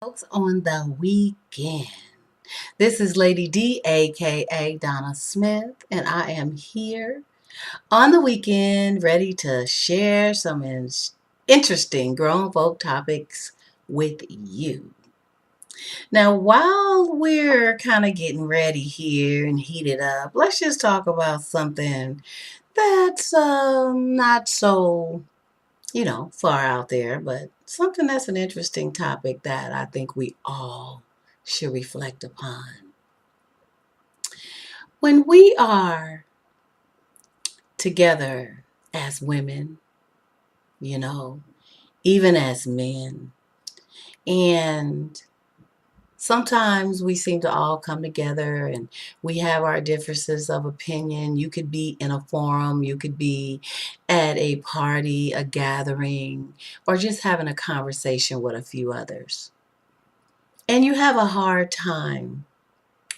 Folks, on the weekend. This is Lady D, aka Donna Smith, and I am here on the weekend ready to share some interesting grown folk topics with you. Now, while we're kind of getting ready here and heated up, let's just talk about something that's not so far out there, but something that's an interesting topic that I think we all should reflect upon. When we are together as women, you know, even as men, and sometimes we seem to all come together and we have our differences of opinion. You could be in a forum, you could be at a party, a gathering, or just having a conversation with a few others. And you have a hard time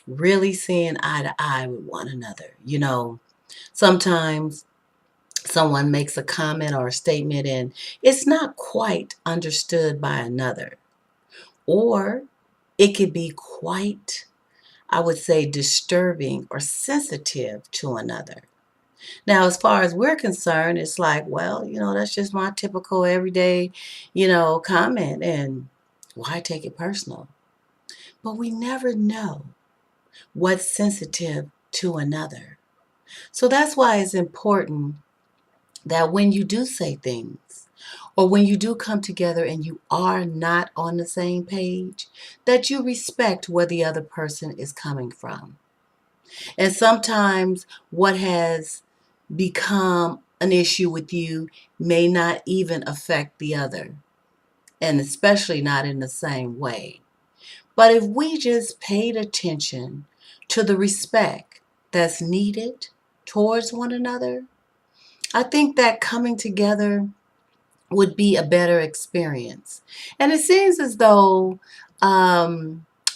really seeing eye to eye with one another. Sometimes someone makes a comment or a statement and it's not quite understood by another. Or it could be quite, I would say, disturbing or sensitive to another. Now, as far as we're concerned, it's like, well, that's just my typical everyday, comment. And why take it personal? But we never know what's sensitive to another. So that's why it's important that when you do say things or when you do come together and you are not on the same page, that you respect where the other person is coming from. And sometimes what has become an issue with you may not even affect the other, and especially not in the same way. But if we just paid attention to the respect that's needed towards one another, I think that coming together would be a better experience. And it seems as though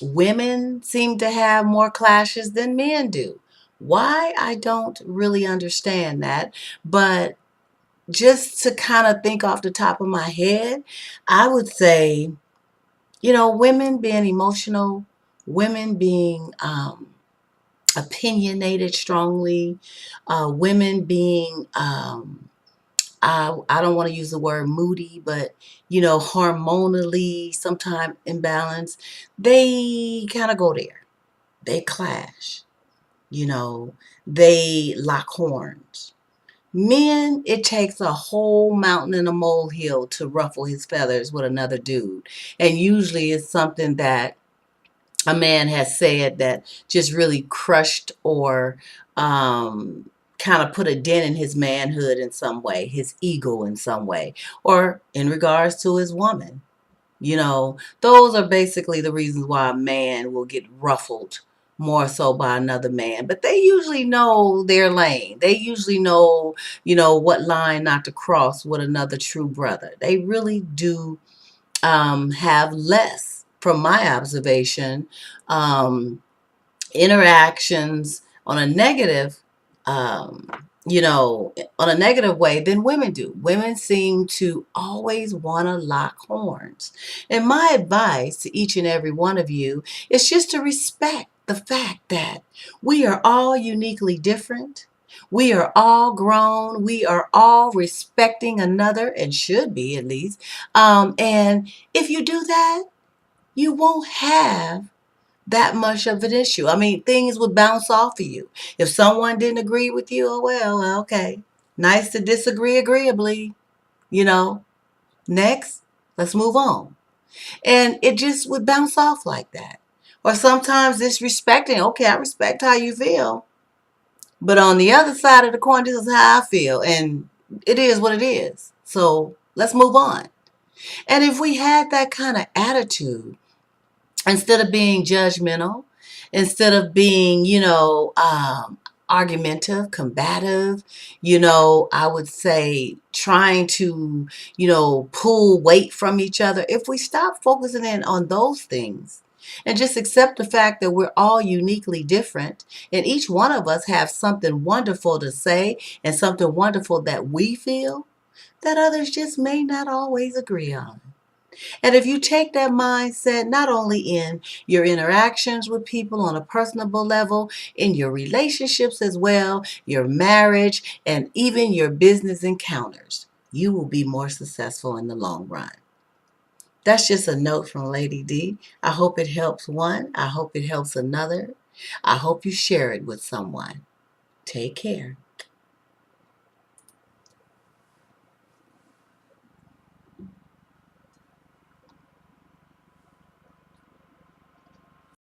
women seem to have more clashes than men do. Why? I don't really understand that. But just to kind of think off the top of my head, I would say, women being emotional, women being opinionated strongly, women being I don't want to use the word moody, but hormonally, sometimes imbalanced. They kind of go there. They clash. You know, they lock horns. Men, it takes a whole mountain and a molehill to ruffle his feathers with another dude. And usually it's something that a man has said that just really crushed or kind of put a dent in his manhood in some way, his ego in some way, or in regards to his woman. Those are basically the reasons why a man will get ruffled more so by another man. But they usually know their lane. They usually know, what line not to cross with another true brother. They really do have less, from my observation, um, interactions on a negative, um, on a negative way than women do. Women seem to always want to lock horns. And my advice to each and every one of you is just to respect the fact that we are all uniquely different. We are all grown. We are all respecting another, and should be at least. And if you do that, you won't have that much of an issue. I mean, things would bounce off of you. If someone didn't agree with you, oh well, okay. Nice to disagree agreeably, you know. Next, let's move on. And it just would bounce off like that. Or sometimes disrespecting, okay, I respect how you feel. But on the other side of the coin, this is how I feel. And it is what it is. So let's move on. And if we had that kind of attitude, instead of being judgmental, instead of being, argumentative, combative, I would say trying to, pull weight from each other. If we stop focusing in on those things and just accept the fact that we're all uniquely different and each one of us have something wonderful to say and something wonderful that we feel that others just may not always agree on. And if you take that mindset not only in your interactions with people on a personal level, in your relationships as well, your marriage, and even your business encounters, you will be more successful in the long run. That's just a note from Lady D. I hope it helps one. I hope it helps another. I hope you share it with someone. Take care.